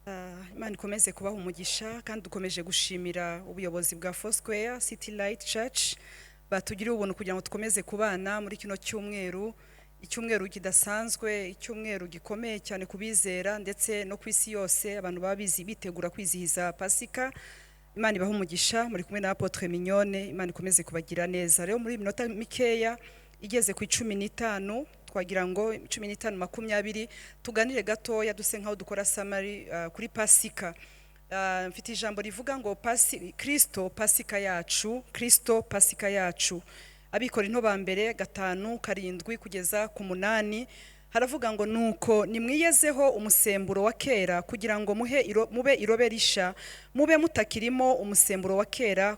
Imana ikomeze kubaha umugisha kandi dukomeje gushimira ubuyobozi bwa Foursquare City Light Church batugiriye ubuntu kugira ngo dukomeze kubana muri kino cyumweru, icyumweru kidasanzwe, icyumweru gikomeye cyane kubizera ndetse no ku isi yose abantu babizi bitegura kwizihiza Pasika. Imana ibaha umugisha, muri kumwe na Apotre Mignone. Imana ikomeze kubagira neza. Rero muri minota mikeya igeze ku 15 twagira ngo 15-20 tuganire gatoya duse nkaho dukora summary kuri Pasika. Mfite ijambo rivuga ngo Kristo Pasika yacu, Kristo Pasika yacu. Abikorinto ba mbere 5:7 kugeza ku 8 haravuga ngo nuko nimwiyezeho umusemburo wa kera kugira ngo mube irobe risha, mube mutakirimo umusemburo wa kera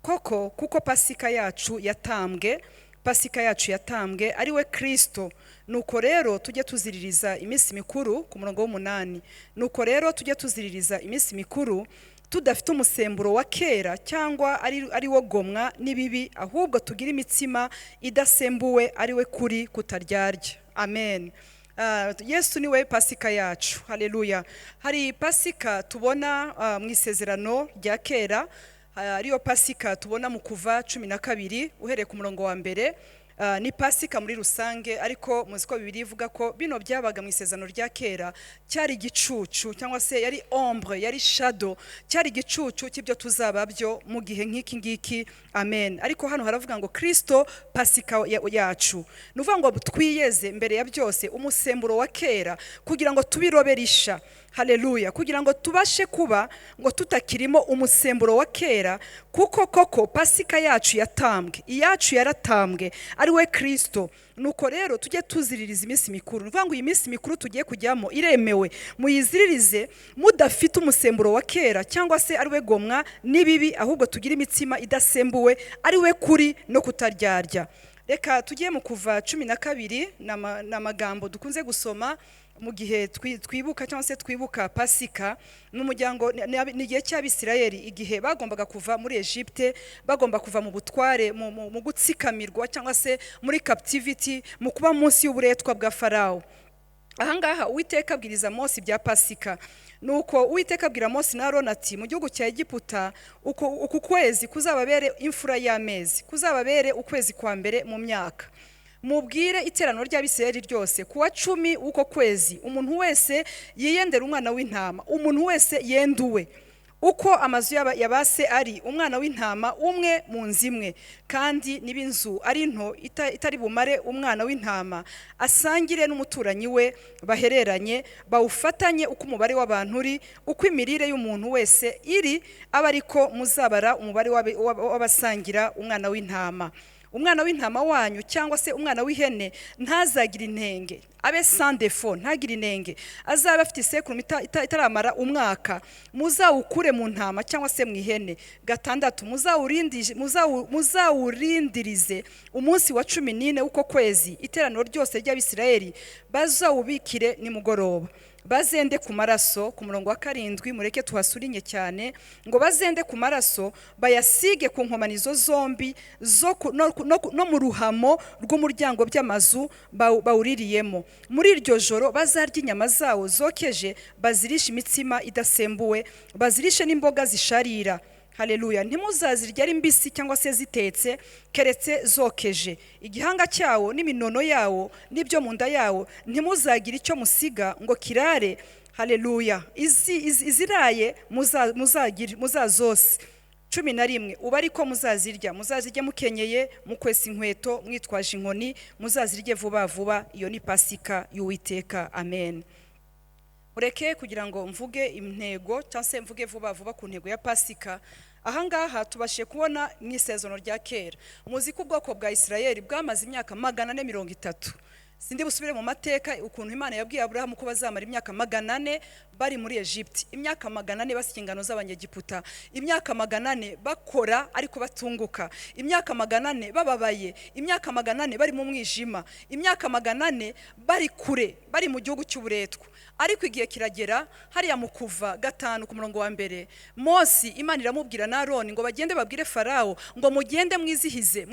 kuko Pasika yacu yatambwe, Pasika yacu yatambwe ari we Kristo. Nuko rero tujye tuziririza iminsi mikuru ku murongo w'8. Nuko rero tujye tuziririza iminsi mikuru tudafite umusemburo wa kera cyangwa ari wo gomwa n'ibibi, ahubwo tugira imitsima idasembuwe ari we kuri kutaryarya. Amen. Yesu niwe Pasika yacu. Haleluya. Hari Pasika tubona mu isezerano rya kera, ariyo Pasika tubona mu Kuva 12 uhereye ku murongo wa mbere. Ni Pasika muri rusange, ariko muziko Bibiliya ivuga ko bino byabaga mu isezerano rya kera cyari igicucu cyangwa se yari ombre, yari shadow, cyari igicucu cy'ibyo tuzaba byo mu gihe nk'iki ngiki. Amen. Ariko hano haravuga ngo Kristo Pasika yacu, nuvuga ngo twiyeze mbere ya byose umusemburo wa kera kugira ngo tubiroberisha. Haleluya. Kugira ngo tubashe kuba ngo tutakirimo umusemburo wa kera, kuko koko Pasika yacu yatambwe, iyacu yaratambwe ari we Kristo. Nuko rero tujye tuziririza iminsi mikuru. Nuvuga ngo iyi minsi mikuru tugiye kujyamo iremewe, muyiziririze mudafite umusemburo wa kera cyangwa se ari we gomwa n'ibibi, ahubwo tugira imitsima idasembuwe ari we kuri no kutaryarya. Reka tugiye mu Kuva 12 n'amagambo dukunze gusoma mu gihe twibuka cyangwa se twibuka Pasika. N'umuryango n'igihe cy'Abisirayeli, igihe bagombaga kuva muri Egypte, bagomba kuva mu butware, mu gutsikamirwa cyangwa se muri captivity, mu kuba munsi y'uburetwa bwa Farao. Ahangaha Uwiteka abwiriza Mose bya Pasika. Nuko Uwiteka abwira Mose na Aroni ati, mu gihugu cya Egiputa uku kwezi kuzababere imfura y'amezi, kuzababere ukwezi kwa mbere mu myaka. Mubwire iteraniro ry'Abisirayeli ryose kuwa 10 uko kwezi umuntu wese yiyendera umwana w'intama, umuntu wese yenduwe uko amazu yabase ari, umwana w'intama umwe mu nzimwe, kandi nibinzu ari nto itari bumare umwana w'intama asangire n'umuturanyi we bahereranye, bawufatanye uko umubare w'abantu uri, uko imirire y'umuntu wese iri, aba ariko muzabara umubare w'abasangira umwana w'intama. Umwana w'intama wanyu cyangwa se umwana w'ihene ntazagira intenge, abe sans défaut, ntagira intenge, azaba afite isekurume itaramara umwaka. Muzawukure mu ntama cyangwa se mu ihene. 6 muzawurindirize umunsi wa 14 uko kwezi, iteraniro ryose ry'Abisirayeli bazawubikire nimugoroba. Bazende ku maraso, ku murongo wa 7 mureke tuhasurinye cyane, ngo bazende ku maraso bayasige ku nkomanizo zombi no mu ruhamo rw'umuryango by'amazu bawuririyemo. Muri iryo joro bazarya inyama zawo zokeje, bazirisha imitsima idasembuwe, bazirishe n'imboga zisharira. Haleluya. Ntimuzazirya ari mbisi cyangwa se zitetse, keretse zokeje. Igihanga cyawo n'iminono yawo n'ibyo mu nda yawo ntimuzagira icyo musiga ngo kirare. Haleluya. Iziraye muzazose. 11 uba ariko muzazirya mukenyeye, mukwesa inkweto, mwitwaje inkoni, muzazirye vuba vuba. Iyo ni Pasika y'Uwiteka. Amen. Ureke kugira ngo mvuge intego cyangwa se mvuge vuba vuba ku ntego ya Pasika. Ahangaha tubashe kubona mu isezerano rya kera, muzi ko ubwoko bwa Isirayeli bwamaze imyaka 430. Sindi busubire mu mateka ukuntu Imana yabwiye Abrahamu ko bazamara imyaka 400 bari muri Egypte, imyaka 400 basingano z'Abanyegiputa, imyaka 400 bakora ariko batunguka, imyaka 400 bababaye, imyaka 400 bari mu mwijima, imyaka 400 bari kure, bari mu gihugu cy'uburetwa. Ariko igihe kiragera hariya mu Kuva 5 ku murongo wa mbere, Mose Imana iramubwira na Aroni ngo bagende babwire Farao ngo mugende mwizihize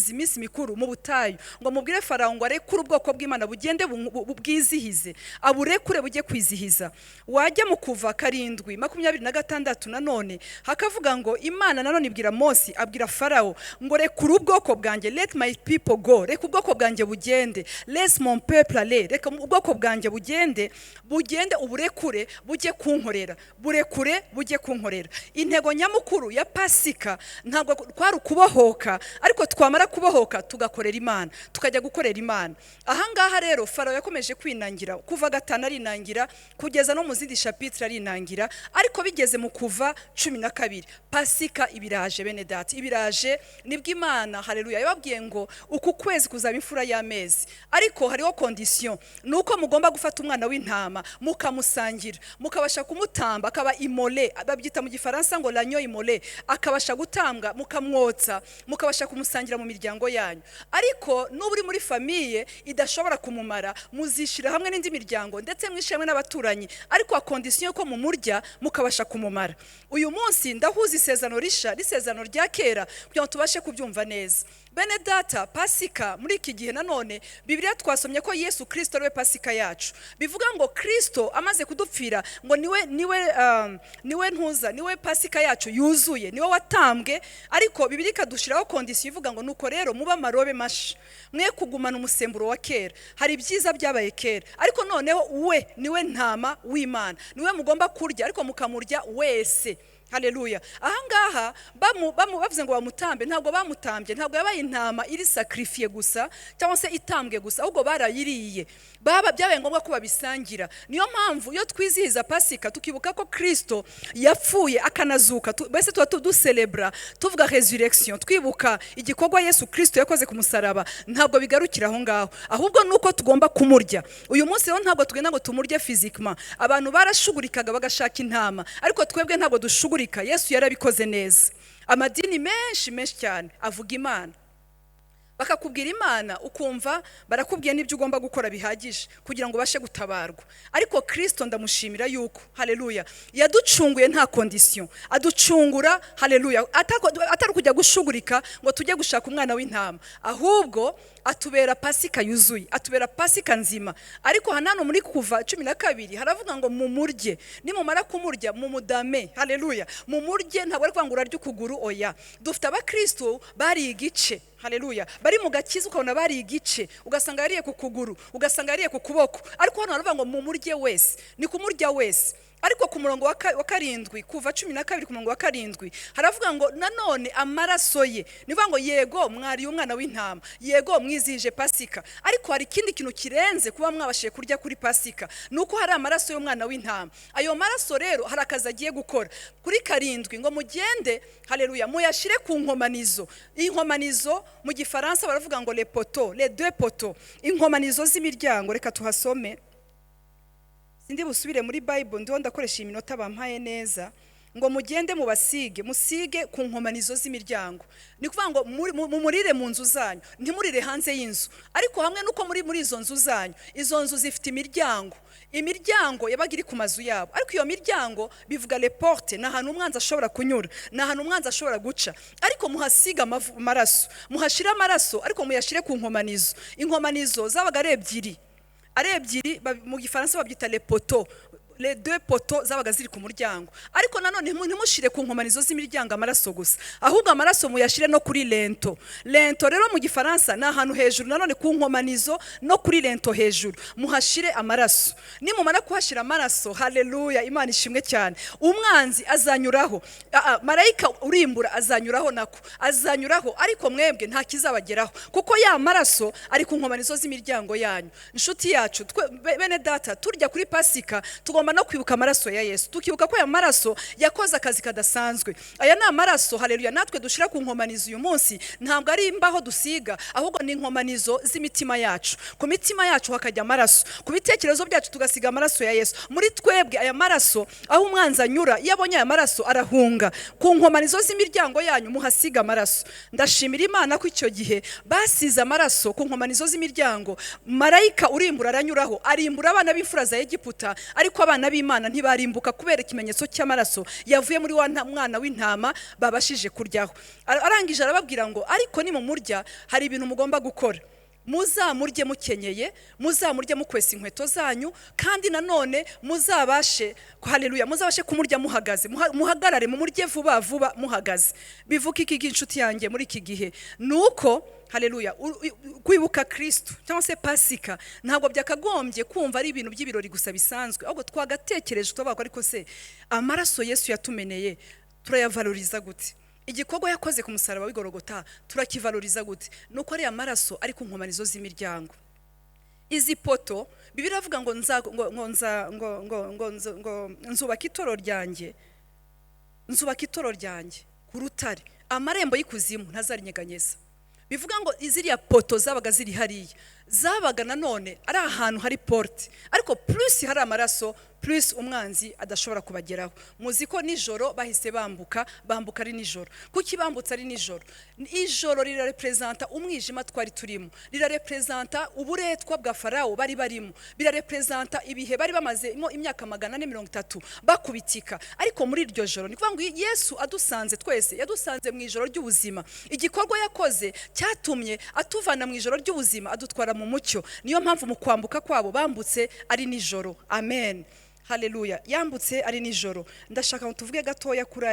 iminsi mikuru mu butayu, ngo mubwire Farao ngo arekure ubwoko bw'Imana bugende bwizihize, aburekure bujye kwizihiza. Wajya mu Kuva 7:26 nanone hakavuga ngo Imana nanone ibwira Mose, abwira Farawo ngo rekura ubwoko bwanjye, let my people go, reka ubwoko bwanjye bugende, laisse mon peuple aller, reka ubwoko bwanjye bugende uburekure bujye kunkorera, burekure bujye kunkorera. Intego nyamukuru ya Pasika ntabwo kwari ukubohoka, ariko twamara kubohoka tugakorera Imana, tukajya gukorera Imana. Ahangaha rero Farawo yakomeje kwinangira, Kuva 5 arinangira kugeza no mu zindi chapitre arinangira, ariko bigeze mu Kuva 12 Pasika ibiraje, bene data, ibiraje nibwo Imana haleluya yababwiye ngo uku kwezi kuzaba imfura y'amezi, ariko hariho condition, nuko mugomba gufata umwana w'intama mukamusangira, mukabasha kumutamba akaba imole, babyita mu gifaransa ngo l'agneau imole, akabasha gutambwa mukamwotsa, mukabasha kumusangira mu miryango yanyu. Ariko n'uburi muri famille idashobora kumumara, muzishira hamwe n'indi miryango ndetse mwishemwe n'abaturanyi, ariko a condition ko mumurya mukabasha kumumara. Uyu munsi ndahuza isezerano risha n'isezerano rya kera kugira ngo tubashe kubyumva neza. Bene data, Pasika muri iki gihe nanone Bibiliya twasomye ko Yesu Kristo ariwe Pasika yacu. Bivuga ngo Kristo amaze kudupfira ngo niwe Pasika yacu yuzuye, niwe watambwe, ariko Bibiliya ikadushiraho condition ivuga ngo nuko rero muba marobe mashi, mwe kugumana umusemburo wa kera. Hari byiza byabaye kera, ariko noneho we niwe ntama w'Imana, niwe mugomba kurya, ariko mukamurya wese. Haleluya. Ahangaha bavuze ngo bamutambe, ntabwo bamutambye, ntabwo yabaye intama iri sacrifice gusa cyangwa se itambwe gusa, ahubwo barayiriye, byabaye ngombwa ko babisangira. Niyo mpamvu iyo twizihiza Pasika tukibuka ko Kristo yapfuye akanazuka, bese tuba ducelebra, tuvuga resurrection, twibuka igikorwa Yesu Kristo yakoze ku musaraba, ntabwo bigarukira aho ngaho, ahubwo nuko tugomba kumurya. Uyu munsi rero ntabwo tugenda ngo tumurye physiquement, abantu barashugurikaga bagashaka intama, ariko twebwe ntabwo dushugurika. Yesu yarabikoze neza. Amadini menshi cyane avuga Imana, bakakubwira Imana ukumva barakubwiye n'ibyo ugomba gukora bihagije kugira ngo bashe gutabarwa, ariko Kristo ndamushimira yuko haleluya yaducunguye nta condition, aducungura haleluya atari kujya gushugurika ngo tujye gushaka umwana w'intama, ahubwo atubera Pasika yuzuye, atubera Pasika nzima. Ariko hanano muri Kuva 12 haravuga ngo mumurye, nimumara kumurya mumudame, haleluya, mumurye, ntabwo ari kwangura ry'ukuguru, oya. Dufite abakristo bari igice, haleluya, bari mu gakiza ukabona bari igice, ugasanga yariye ku kuguru, ugasanga yariye ku kuboko, ariko hano haravuga ngo mumurye wese, ni kumurya wese. Ariko ku murongo wa 7 Kuva 12 ku murongo wa 7 haravuga ngo nanone amaraso ye, nivuga ngo yego mwari umwana w'intama, yego mwizije Pasika, ariko hari ikindi kintu kirenze kuba mwabashije kurya kuri Pasika, nuko hari amaraso y'umwana w'intama. Ayo maraso rero hari akazi agiye gukora. Kuri 7 ngo mugende haleluya muyashire ku nkomanizo. Inkomanizo mu gifaransa baravuga ngo les poteaux, les deux poteaux, inkomanizo z'imiryango. Reka tuhasome, sindi busubire muri Bible, ndiho ndakoresha iminota bampaye neza. Ngo mugende musige ku nkomanizo z'imiryango, ni kuvuga ngo mumurire mu nzu zanyu, ntimurire hanze y'inzu. Ariko hamwe nuko muri izo nzu zanyu, izo nzu zifite imiryango yabaga iri ku mazu yabo, ariko iyo miryango bivuga les portes, na hantu umwanzi ashobora kunyura, na hantu umwanzi ashobora guca, ariko muhasiga amaraso, muhashira amaraso, ariko muyashire ku nkomanizo. Inkomanizo zabaga ari ebyiri mu gifaransa babyita les poteaux, les deux poteaux zabaga ziri ku muryango. Ariko nanone ntimushire ku nkomanizo z'imiryango amaraso gusa, ahubwo amaraso muyashire no kuri lento. Lento rero mu gifaransa na ahantu hejuru, nanone ku nkomanizo no kuri lento hejuru muhashire amaraso. Nimumara kuhashira amaraso, haleluya, Imana ishimwe cyane, umwanzi azanyuraho, marayika urimbura azanyuraho, nako azanyuraho, ariko mwebwe nta kizabageraho, kuko ya maraso ari ku nkomanizo z'imiryango yanyu. Inshuti yacu bene data, turya kuri Pasika tugomba no kwibuka amaraso ya Yesu, tukibuka ko ya maraso yakoze akazi kadasanzwe. Aya ni amaraso haleluya natwe dushira ku nkomanizo uyu munsi, ntabwo ari imbaho dusiga, ahubwo ni inkomanizo z'imitima yacu. Ku mitima yacu hakajya amaraso, ku bitekerezo byacu tugasiga amaraso ya Yesu. Muri twebwe aya maraso, aho umwanzi anyura, iyo abonye aya maraso arahunga. Ku nkomanizo z'imiryango yanyu muhasiga amaraso. Ndashimira Imana ko icyo gihe basize amaraso ku nkomanizo z'imiryango, marayika urimbura aranyuraho, arimbura abana b'imfura za Egiputa, ariko abana b'Imana ntibarimbuka kubera ikimenyetso cy'amaraso yavuye muri wa mwana w'intama babashije kuryaho. Arangije arababwira ngo ariko ni mu murya hari ibintu mugomba gukora. muzamurye mukenyeye, muzamurye mukwesa inkweto zanyu, kandi nanone muzabashe, haleluya, muzabashe kumurya muhagaze, muhagarare mumurye vuba vuba muhagaze. Bivuga iki inshuti yanjye muri iki gihe nuko, haleluya, kwibuka Kristo cyangwa se Pasika ntabwo byakagombye kumva ari ibintu by'ibirori gusa bisanzwe, ahubwo twagatekereje tubavuga ariko se amaraso Yesu yatumeneye turayavaloriza gute? Igikorwa yakoze ku musaraba w'Igorogota turakivaloriza gute? Nuko ari amaraso ari ku nkomanizo z'imiryango. Izi poto Bibiliya avuga ngo nzubaka itoro ryanjye, nzubaka itoro ryanjye ku rutare, amarembo y'ikuzimu ntazarinyeganyeza. Bivuga ngo iziriya poto zabaga ziri hariya, zabaga nanone ari ahantu hari porte, ariko plus hari amaraso, plus umwanzi adashobora kubageraho. Muzi ko nijoro bahise bambuka ari nijoro. Kuki bambutse ari nijoro? Ijoro rirarepresenta umwijima twari turimo, rirarepresenta uburetwa bwa Farao bari barimo, birarepresenta ibihe bari bamaze imyaka 430 bakubitika. Ariko muri iryo joro ni kuvuga ngo Yesu adusanze twese, yadusanze mu ijoro ry'ubuzima. Igikorwa yakoze cyatumye atuvana mu ijoro ry'ubuzima adutwara mu mucyo. Niyo mpamvu mu kwambuka kwabo bambutse ari nijoro. Amen. Haleluya. Yambutse ari nijoro. Ndashaka ngo tuvuge gatoya kuri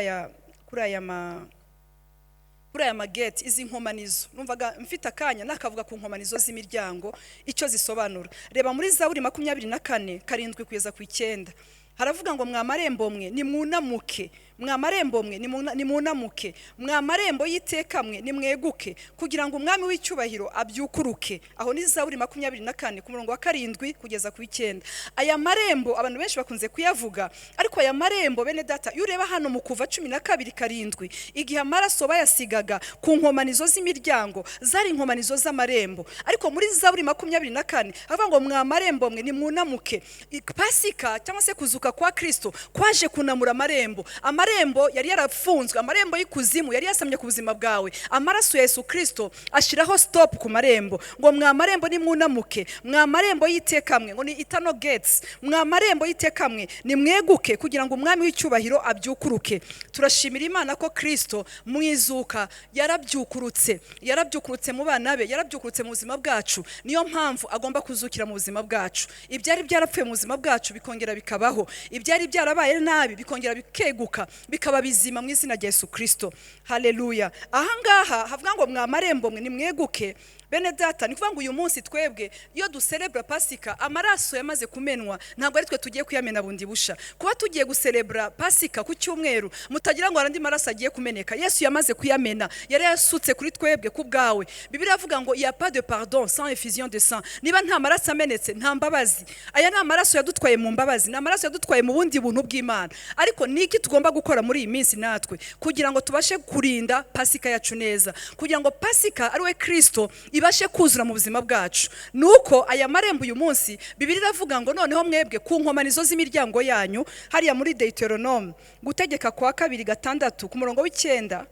aya mageti, izi nkomanizo. Numvaga mfite akanya nakavuga ku nkomanizo z'imiryango icyo zisobanura. Reba muri Zaburi 24 7 kugeza ku 9. Haravuga ngo mwamarembo mwe nimwunamuke, mwamarembo mwe nimunamuke, mwamarembo y'iteka mwe nimweguke, kugira ngo umwami w'icyubahiro abyukuruke. Aho ni Zaburi 24 ku murongo wa 7 kugeza ku 9. Aya marembo abantu benshi bakunze kuyavuga, ariko aya marembo bene data yureba hano mu Kuva 12:7, igihe amaraso bayasigaga ku nkomanizo z'imiryango zari inkomanizo z'amarembo. Ariko muri Zaburi 24 havuga ngo mwamarembo mwe nimwunamuke. Pasika cyangwa se kuzuka kwa Kristo kwaje kunamura amarembo. Amarembo yari yarafunzwe, amarembo y'ikuzimu yari yasamye ku buzima bwawe. Amaraso ya Yesu Kristo ashiraho stop ku marembo, ngo mwamarembo nimwunamuke, mwamarembo y'itekamwe, ngo ni eternal gates, mwamarembo y'itekamwe nimweguke, kugira ngo umwami w'icyubahiro abyukuruke. Turashimira Imana ko Kristo mwizuka yarabyukurutse mu bana be, yarabyukurutse mu buzima bwacu. Niyo mpamvu agomba kuzukira mu buzima bwacu. Ibyari byarapfuye mu buzima bwacu bikongera bikabaho, ibyari byarabaye nabi bikongera bikeguka bikaba bizima mu izina rya Yesu Kristo. Haleluya. Ahangaha havuga ngo mwamarembo mwe nimweguke. Bene data, ni kuvuga ngo uyu munsi twebwe iyo ducelebra Pasika amaraso yamaze kumenwa, ntabwo ari twe tugiye kuyamena bundi busha. Kuba tugiye gucelebra Pasika ku cyumweru mutagira ngo arandi maraso agiye kumeneka, Yesu yamaze kuyamena, yari yasutse kuri twebwe ku bwawe. Bibiliya avuga ngo il y a pas de pardon sans effusion de sang. Niba nta maraso amenetse nta mbabazi. Aya ni amaraso yadutwaye mu mbabazi, ni amaraso yadutwaye mu bundi buntu bw'Imana. Ariko niki tugomba gukora muri iyi minsi natwe kugira ngo tubashe kurinda Pasika yacu neza, kugira ngo Pasika ari we Kristo ibashe kuzura mu buzima bwacu? Nuko aya marembo uyu munsi Bibiliya iravuga ngo noneho mwebwe ku nkomanizo z'imiryango yanyu, hariya muri Deuteronome gutegeka kwa 2:6 ku murongo w'9,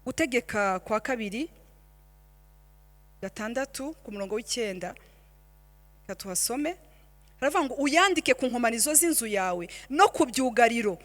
gutegeka kwa 2:6 ku murongo w'9, katuhasome. Haravuga ngo uyandike ku nkomanizo z'inzu yawe no ku byugariro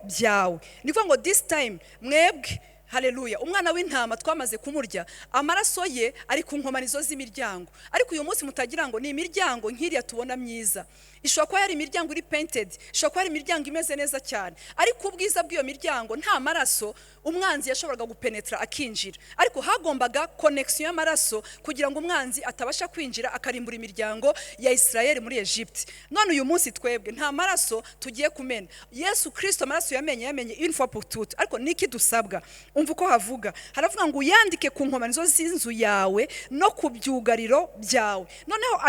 byawe. Ni kuvuga ngo this time mwebwe, haleluya, umwana w'intama twamaze kumurya, amaraso ye ari ku nkomanizo z'imiryango. Ariko uyu munsi mutagira ngo ni imiryango nk'iriya tubona myiza. Ishobora kuba yari imiryango iri painted, ishobora kuba yari imiryango imeze neza cyane, ariko ubwiza bw'iyo miryango nta maraso umwanzi yashoboraga gupenetra akinjira. Ariko hagombaga connection y'amaraso kugira ngo umwanzi atabasha kwinjira akarimbura imiryango ya Israel muri Egypt. None uyu munsi twebwe nta maraso tugiye kumena. Yesu Kristo amaraso yamenye une fois pour toutes. Ariko niki dusabwa? Umva uko havuga. Haravuga ngo uyandike ku nkomanizo z'inzu yawe no ku byugariro byawe. Noneho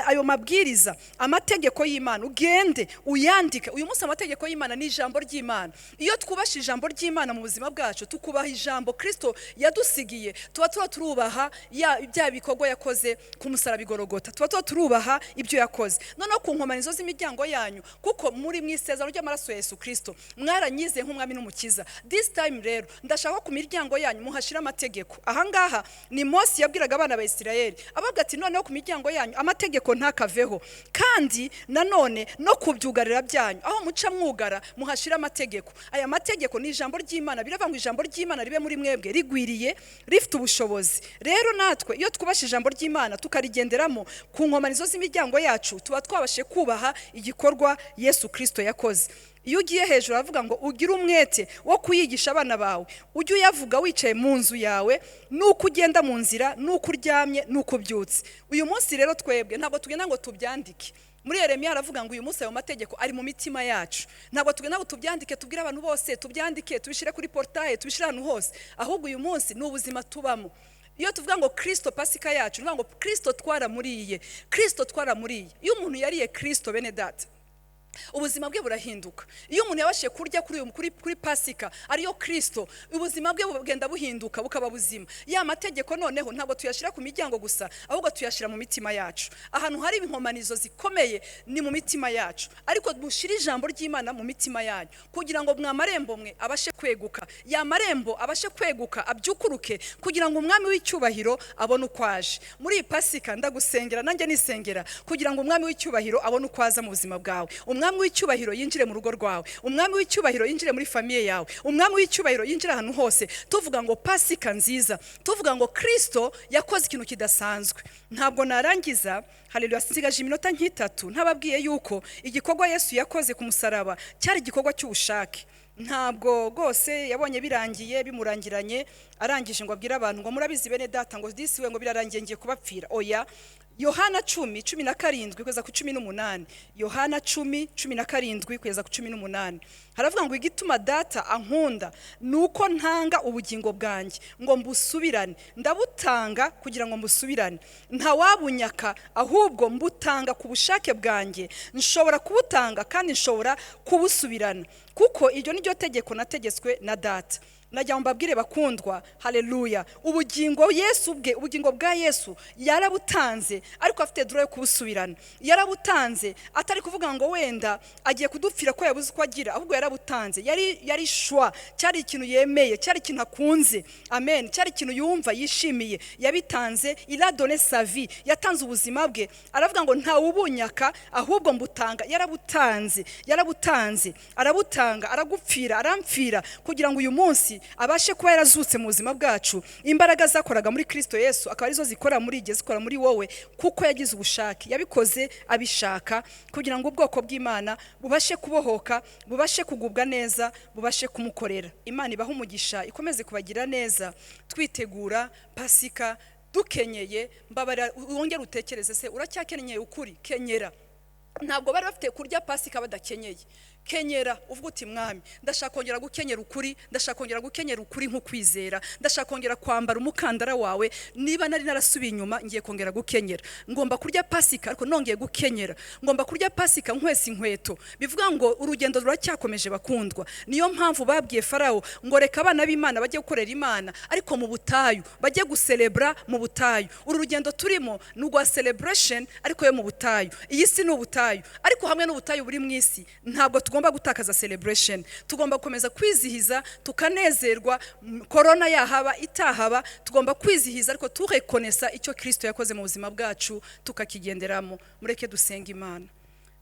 ayo mabwiriza, amategeko y'Imana ugende uyandike. Uyu munsi amategeko y'Imana ni ijambo ry'Imana. Iyo twubasha ijambo ry'Imana mu buzima bwacu, tukubaha ijambo Kristo yadusigiye, tuba turubaha bya bikorwa yakoze ku musaraba Igorogota, tuba turubaha ibyo yakoze. Noneho ku nkomanizo z'imiryango yanyu, kuko muri mu isezerano ry'amaraso ya Yesu Kristo mwaranyize nk'umwami n'umukiza. This time rero ndashaka ko ku miryango yanyu muhashira amategeko. Ahangaha ni Mose yabwiraga abana ba Isirayeli abavuga ati noneho ku miryango yanyu amategeko ntakaveho, kandi nanone no kubyugarira byanyu aho muca mwugara muhashira amategeko. Aya mategeko ni ijambo ry'Imana, biravuga ngo ijambo ry'Imana ribe muri mwebwe rigwiriye rifite ubushobozi. Rero natwe iyo twubashe ijambo ry'Imana tukarigenderamo ku nkomanizo z'imiryango yacu, tuba twabashe kubaha igikorwa Yesu Kristo yakoze. Iyo ugiye hejuru aravuga ngo ugire umwete wo kuyigisha abana bawe, ujye uyavuga wicaye mu nzu yawe, nuko ugenda mu nzira, nuko uryamye, nuko ubyutse. Uyu munsi rero twebwe ntabwo tugenda ngo tubyandike. Muri Yeremiya aravuga ngo uyu munsi ayo mategeko ari mu mitima yacu. Ntabwo tugenda ngo tubyandike tubwire abantu bose, tubyandike tubishire kuri portail, tubishire ahantu hose, ahubwo uyu munsi ni ubuzima tubamo. Iyo tuvuga ngo Kristo Pasika yacu, ngo Kristo twaramuriye, Kristo twaramuriye. Iyo umuntu yariye Kristo bene data, ubuzima bwe burahinduka. Iyo umuntu yabashe kurya kuri Pasika ariyo Kristo, ubuzima bwe bugenda buhinduka bukaba buzima. Ya mategeko noneho ntabwo tuyashira ku miryango gusa, ahubwo tuyashira mu mitima yacu. Ahantu hari inkomanizo zikomeye ni mu mitima yacu, ariko dushira ijambo ry'Imana mu mitima yanyu kugira ngo mwamarembo mwe abashe kweguka, ya marembo abashe kweguka abyukuruke, kugira ngo umwami w'icyubahiro abone ukwaje. Muri iyi Pasika ndagusengera nanjye nisengera kugira ngo umwami w'icyubahiro abone ukwaza mu buzima bwawe. Umwami w'icyubahiro yinjire mu rugo rwawe, umwami w'icyubahiro yinjire muri famiye yawe, umwami w'icyubahiro yinjire ahantu hose. Tuvuga ngo Pasika nziza, tuvuga ngo Kristo yakoze ikintu kidasanzwe. Ntabwo narangiza, haleluya, sinsigaje iminota nk'itatu ntababwiye yuko igikorwa Yesu yakoze ku musaraba cyari igikorwa cy'ubushake. Ntabwo rwose yabonye birangiye bimurangiranye arangije ngo abwire abantu ngo murabizi bene data ngo disi we ngo birarangiye ngiye kubapfira. Oya, Yohana 10:17 kugeza ku 18. Yohana 10:17 kugeza ku 18. Haravuga ngo igituma data ankunda nuko ntanga ubugingo bwanjye ngo mbusubirane, ndabutanga kugira ngo mbusubirane. Nta wabunyaka ahubwo mbutanga ku bushake bwanjye, nshobora kubutanga kandi nshobora kubusubirana, kuko iryo ni ryo tegeko nategetswe na data. Najya mbabwire bakundwa, haleluya, ubugingo Yesu bwe, ubugingo bwa Yesu yarabutanze, ariko afite droit yo kubusubirana. Yarabutanze atari kuvuga ngo wenda agiye kudupfira ko yabuze ko agira, ahubwo yarabutanze. Yari shwa, cyari ikintu yemeye, cyari ikintu akunze, amen, cyari ikintu yumva yishimiye, yabitanze. Il a donné sa vie, yatanze ubuzima bwe. Aravuga ngo nta ubunyaka ahubwo mbutanga. Yarabutanze, arabutanga, aragupfira, arampfira, kugira ngo uyu munsi abashe kuba yarazutse mu buzima bwacu. Imbaraga zakoraga muri Kristo Yesu akaba arizo zikora muri igeze zikora muri wowe, kuko yagize ubushake, yabikoze abishaka, kugira ngo ubwoko bw'Imana bubashe kubohoka, bubashe kugubwa neza, bubashe kumukorera. Imana ibaha umugisha, ikomeze kubagira neza. Twitegura Pasika dukenyeye. Mbabara wongera utekereze, se uracyakenyeye ukuri? Kenyera. Ntabwo bari bafite kurya Pasika badakenyeye. Kenyera uvuga uti mwami, ndashaka kongera gukenyera ukuri, ndashaka kongera gukenyera ukuri nk'ukwizera, ndashaka kongera kwambara umukandara wawe. Niba nari narasubiye inyuma ngiye kongera gukenyera. Ngomba kurya Pasika ariko nongeye gukenyera. Ngomba kurya Pasika nkwesa inkweto. Bivuga ngo urugendo ruracyakomeje bakundwa. Niyo mpamvu babwiye Farao ngo reka abana b'Imana bajye gukorera Imana ariko mu butayu, bajye gucelebra mu butayu. Uru rugendo turimo ni urwa celebration ariko yo mu butayu. Iyi si ni ubutayu, ariko hamwe n'ubutayu buri mu isi ntabwo tugomba gutakaza celebration. Tugomba gukomeza kwizihiza, tukanezerwa, corona yahaba itahaba, tugomba kwizihiza ariko turekonesa icyo Kristo yakoze mu buzima bwacu tukakigenderamo. Mureke dusenga Imana.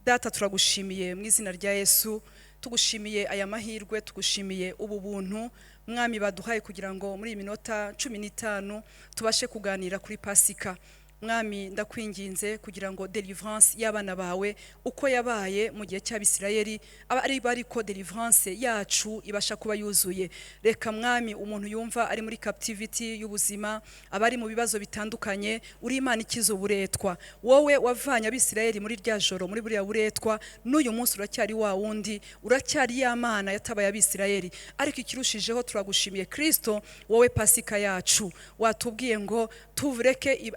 Data, turagushimiye mu izina rya Yesu, tugushimiye aya mahirwe, tugushimiye ubu buntu mwami baduhaye kugira ngo muri minota 15 tubashe kuganira kuri Pasika. Mwami ndakwinginze kugira ngo deliverance y'abana bawe uko yabaye mu gihe cy'Abisirayeli ari bariko deliverance yacu ibasha kuba yuzuye. Reka mwami umuntu yumva ari muri captivity y'ubuzima, abari mu bibazo bitandukanye, uri Imana ikiza uburetwa. Wowe wavanye Abisirayeli muri rya joro, muri buriya buretwa, n'uyu munsi uracyari wa wundi, uracyari ya Mana yatabaye Abisirayeli. Ariko ikirushijeho turagushimiye Kristo, wowe Pasika yacu watubwiye ngo tuvreke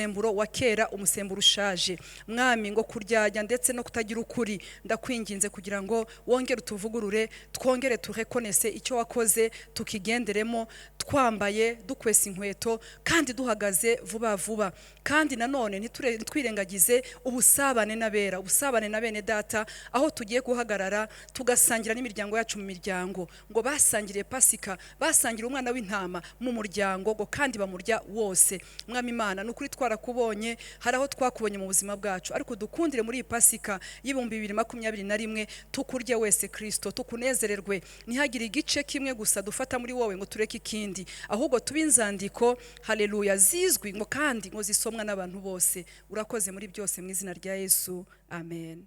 umusemburo wa kera, umusemburo ushaje. Mwami, ngo kuryarya ndetse no kutagira ukuri, ndakwinginze kugira ngo wongere utuvugurure, twongere turekonese icyo wakoze, tukigenderemo twambaye dukwesa inkweto kandi duhagaze vuba vuba. Kandi nanone ntitwirengagize ubusabane n'abera, ubusabane na bene data, aho tugiye guhagarara tugasangira n'imiryango yacu mu miryango, ngo basangiriye Pasika, basangira umwana w'intama mu muryango, ngo kandi bamurya wose. Mwami Imana, nukuri twarakubonye, hari aho twakubonye mu buzima bwacu, ariko dukundire muri iyi Pasika y'ibihumbi 2021 tukurye wese Kristo, tukunezererwe, ntihagire igice kimwe gusa dufata muri wowe ngo tureke ikindi, ahubwo tube inzandiko, haleluya, zizwi ngo kandi ngo zisomwa n'abantu bose. Urakoze muri byose mu izina rya Yesu, amen.